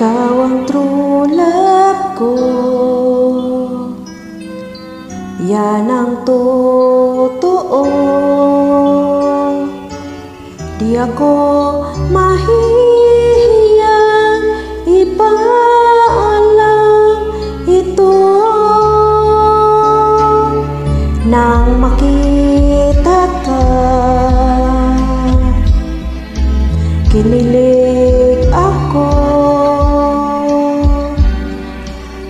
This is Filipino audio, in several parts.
Ikaw ang true love ko, yan ang totoo. Di ako mahihiyang ipaalam ito. Nang makita ka, kinilig ako.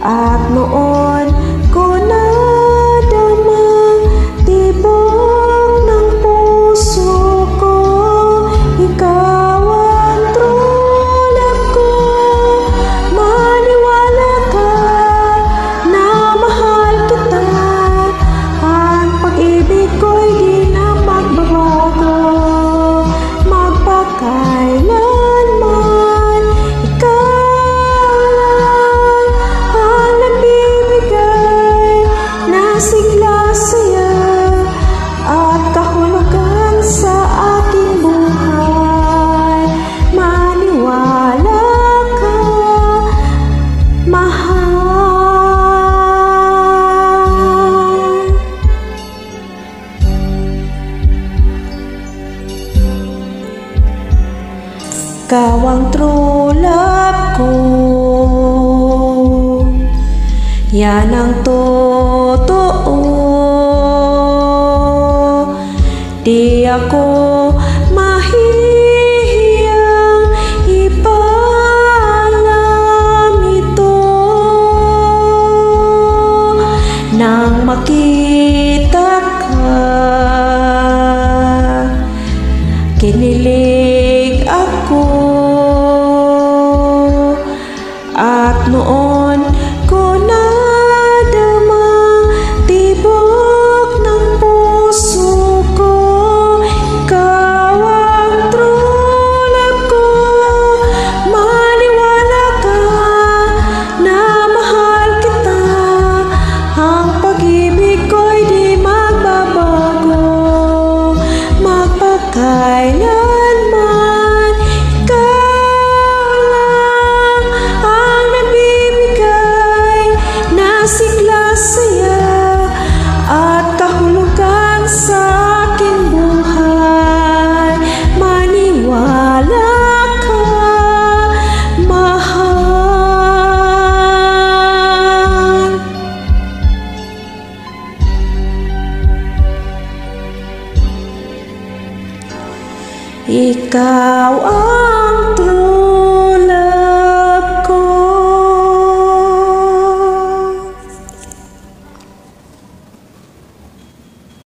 At noon ko nadama tibok ng puso ko. Ikaw ang true love ko, maniwala ka na mahal kita. Ang pag-ibig ko'y di na magbabago, magpakailanman. Sigla saya at kahulugan sa aking buhay. Maniwala ka, mahal. Ikaw ang true love ko, yan ang totoo. Di ako mahihiyang ipaalam ito. Nang makita ka, kinilig ako. At noon ko nadama tibok ng puso ko. Ikaw ang true love ko, maniwala ka na mahal kita. Ang pag-ibig ko'y di magbabago, magpakailanman. Ikaw lang ang nagbibigay na sigla saya at kahulugan sa aking buhay. Maniwala ka, mahal. Ikaw ang